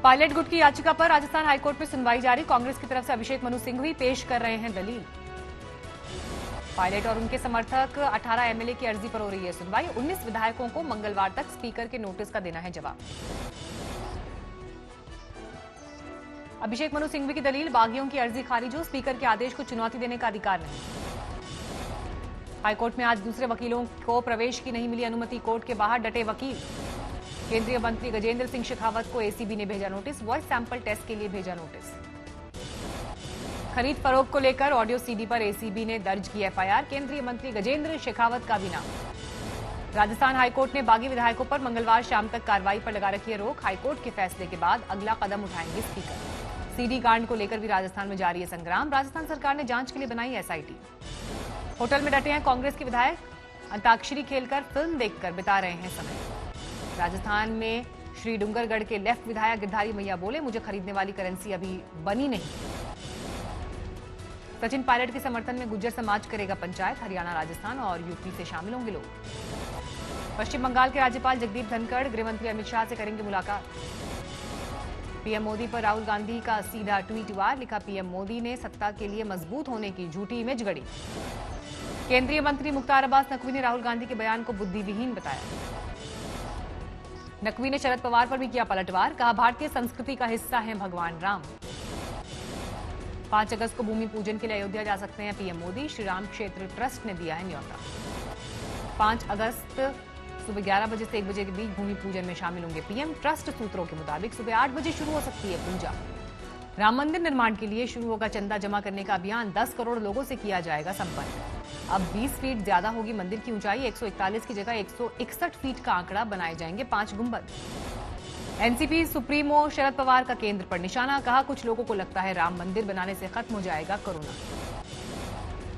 Pilot गुट की याचिका पर राजस्थान हाईकोर्ट में सुनवाई जारी। कांग्रेस की तरफ से अभिषेक मनु सिंघवी पेश कर रहे हैं दलील। पायलट और उनके समर्थक 18 एमएलए की अर्जी पर हो रही है सुनवाई। 19 विधायकों को मंगलवार तक स्पीकर के नोटिस का देना है जवाब। अभिषेक मनु सिंघवी की दलील, बागियों की अर्जी खारिज हो, स्पीकर के आदेश को चुनौती देने का अधिकार नहीं। हाईकोर्ट में आज दूसरे वकीलों को प्रवेश की नहीं मिली अनुमति, कोर्ट के बाहर डटे वकील। केंद्रीय मंत्री गजेंद्र सिंह शेखावत को एसीबी ने भेजा नोटिस, वॉइस सैंपल टेस्ट के लिए भेजा नोटिस। खरीद फरोख्त को लेकर ऑडियो सीडी पर एसीबी ने दर्ज की एफआईआर, केंद्रीय मंत्री गजेंद्र शेखावत का भी नाम। राजस्थान हाईकोर्ट ने बागी विधायकों पर मंगलवार शाम तक कार्रवाई पर लगा रखी है रोक। हाईकोर्ट के फैसले के बाद अगला कदम उठाएंगे स्पीकर। सीडी कांड को लेकर भी राजस्थान में जारी है संग्राम। राजस्थान सरकार ने जांच के लिए बनाई एसआईटी। होटल में डटे हैं कांग्रेस के विधायक, अंताक्षरी खेलकर फिल्म देखकर बिता रहे हैं समय। राजस्थान में श्री डूंगरगढ़ के लेफ्ट विधायक गिरधारी मैया बोले, मुझे खरीदने वाली करेंसी अभी बनी नहीं। सचिन पायलट के समर्थन में गुज्जर समाज करेगा पंचायत। हरियाणा, राजस्थान और यूपी से शामिल होंगे लोग। पश्चिम बंगाल के राज्यपाल जगदीप धनखड़ गृहमंत्री अमित शाह से करेंगे मुलाकात। पीएम मोदी पर राहुल गांधी का सीधा ट्वीट वार, लिखा पीएम मोदी ने सत्ता के लिए मजबूत होने की झूठी इमेज गढ़ी। केंद्रीय मंत्री मुख्तार अब्बास नकवी ने राहुल गांधी के बयान को बुद्धिविहीन बताया। नकवी ने शरद पवार पर भी किया पलटवार, कहा भारतीय संस्कृति का हिस्सा है भगवान राम। 5 अगस्त को भूमि पूजन के लिए अयोध्या जा सकते हैं पीएम मोदी, श्री राम क्षेत्र ट्रस्ट ने दिया है न्योता। 5 अगस्त सुबह 11 बजे से 1 बजे के बीच भूमि पूजन में शामिल होंगे पीएम। ट्रस्ट सूत्रों के मुताबिक सुबह 8 बजे शुरू हो सकती है पूजा। राम मंदिर निर्माण के लिए शुरू होगा चंदा जमा करने का अभियान, 10 करोड़ लोगों से किया जाएगा संपर्क। अब 20 फीट ज्यादा होगी मंदिर की ऊंचाई, 141 की जगह 161 फीट का आंकड़ा, बनाए जाएंगे 5 गुंबद। एनसीपी सुप्रीमो शरद पवार का केंद्र पर निशाना, कहा कुछ लोगों को लगता है राम मंदिर बनाने से खत्म हो जाएगा कोरोना।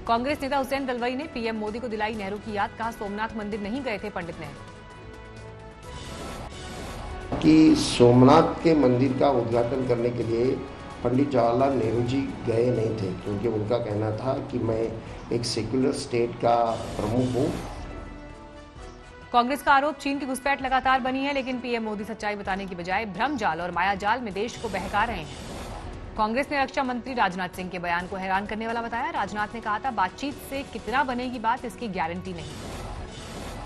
कांग्रेस नेता हुसैन दलवाई ने पीएम मोदी को दिलाई नेहरू की याद, कहा सोमनाथ मंदिर नहीं गए थे पंडित नेहरू। कि सोमनाथ के मंदिर का उद्घाटन करने के लिए पंडित जवाहरलाल नेहरू जी गए नहीं थे, क्योंकि उनका कहना था कि मैं एक सेक्युलर स्टेट का प्रमुख हूं। कांग्रेस का आरोप, चीन की घुसपैठ लगातार बनी है, लेकिन पीएम मोदी सच्चाई बताने की बजाय भ्रम जाल और माया जाल में देश को बहका रहे हैं। कांग्रेस ने रक्षा मंत्री राजनाथ सिंह के बयान को हैरान करने वाला बताया। राजनाथ ने कहा था बातचीत से कितना बनेगी बात, इसकी गारंटी नहीं।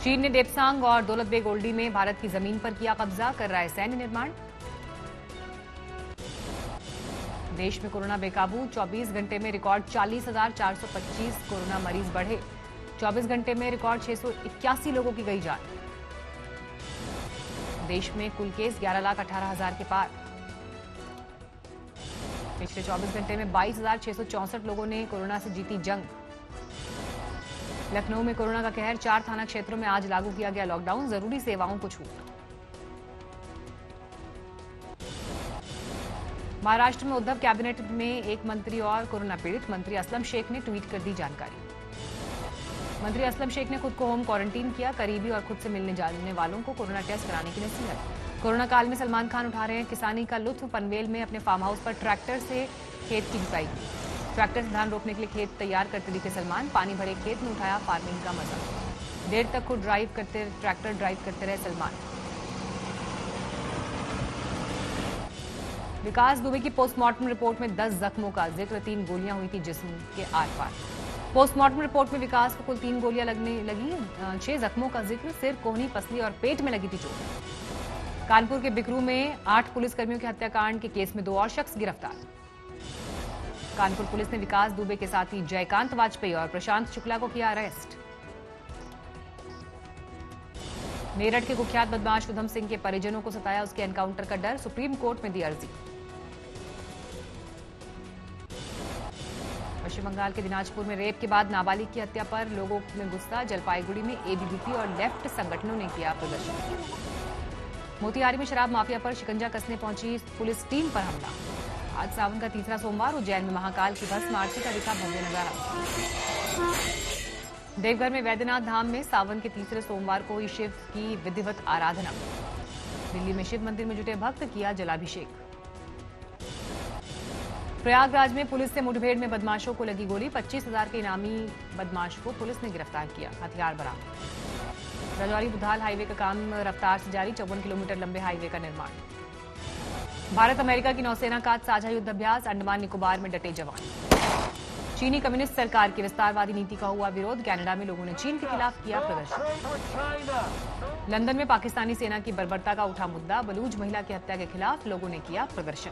चीन ने देपसांग और दौलत बेग ओल्डी में भारत की जमीन पर किया कब्जा, कर रहा है सैन्य निर्माण। देश में कोरोना बेकाबू, 24 घंटे में रिकॉर्ड 40,425 कोरोना मरीज बढ़े। 24 घंटे में रिकॉर्ड 681 लोगों की गई जान। देश में कुल केस 11,18,000 के पार। पिछले 24 घंटे में 22,664 लोगों ने कोरोना से जीती जंग। लखनऊ में कोरोना का कहर, 4 थाना क्षेत्रों में आज लागू किया गया लॉकडाउन, जरूरी सेवाओं को छूट। महाराष्ट्र में उद्धव कैबिनेट में एक मंत्री और कोरोना पीड़ित, मंत्री असलम शेख ने ट्वीट कर दी जानकारी। मंत्री असलम शेख ने खुद को होम क्वारंटीन किया, करीबी और खुद से मिलने जाने वालों को कोरोना टेस्ट कराने की नसीहत। कोरोना काल में सलमान खान उठा रहे हैं किसानी का लुत्फ, पनवेल में अपने फार्म हाउस पर ट्रैक्टर से खेत की जुताई की। ट्रैक्टर से धान रोपने के लिए खेत तैयार करते दिखे सलमान, पानी भरे खेत में उठाया फार्मिंग का मजा। देर तक खुद ट्रैक्टर ड्राइव करते रहे सलमान। विकास दुबे की पोस्टमार्टम रिपोर्ट में 10 जख्मों का जिक्र, 3 गोलियां हुई थी जिस्म के आर पार। पोस्टमार्टम रिपोर्ट में विकास को कुल 3 गोलियां लगने लगी, 6 जख्मों का जिक्र, सिर, कोहनी, पसली और पेट में लगी थी चोट। कानपुर के बिकरू में 8 पुलिसकर्मियों के हत्याकांड के केस में 2 और शख्स गिरफ्तार। कानपुर पुलिस ने विकास दुबे के साथी जयकांत वाजपेयी और प्रशांत शुक्ला को किया अरेस्ट। मेरठ के कुख्यात बदमाश उधम सिंह के परिजनों को सताया उसके एनकाउंटर का डर, सुप्रीम कोर्ट में दी अर्जी। पश्चिम बंगाल के दिनाजपुर में रेप के बाद नाबालिग की हत्या पर लोगों में गुस्सा, जलपाईगुड़ी में एबीवीपी और लेफ्ट संगठनों ने किया प्रदर्शन। मोतिहारी में शराब माफिया पर शिकंजा कसने पहुंची पुलिस टीम पर हमला। आज सावन का तीसरा सोमवार, उज्जैन में महाकाल की भस्म आरती का दिखा भव्य नजारा। देवघर में वैद्यनाथ धाम में सावन के तीसरे सोमवार को हुई शिव की विधिवत आराधना। दिल्ली में शिव मंदिर में जुटे भक्त, किया जलाभिषेक। प्रयागराज में पुलिस से मुठभेड़ में बदमाशों को लगी गोली, 25,000 के इनामी बदमाश को पुलिस ने गिरफ्तार किया, हथियार बरामद। रजौरी बुधाल हाईवे का काम रफ्तार से जारी, 54 किलोमीटर लंबे हाईवे का निर्माण। भारत अमेरिका की नौसेना का आज साझा युद्धाभ्यास, अंडमान निकोबार में डटे जवान। चीनी कम्युनिस्ट सरकार की विस्तारवादी नीति का हुआ विरोध, कनाडा में लोगों ने चीन के खिलाफ किया प्रदर्शन। लंदन में पाकिस्तानी सेना की बर्बरता का उठा मुद्दा, बलूच महिला की हत्या के खिलाफ लोगों ने किया प्रदर्शन।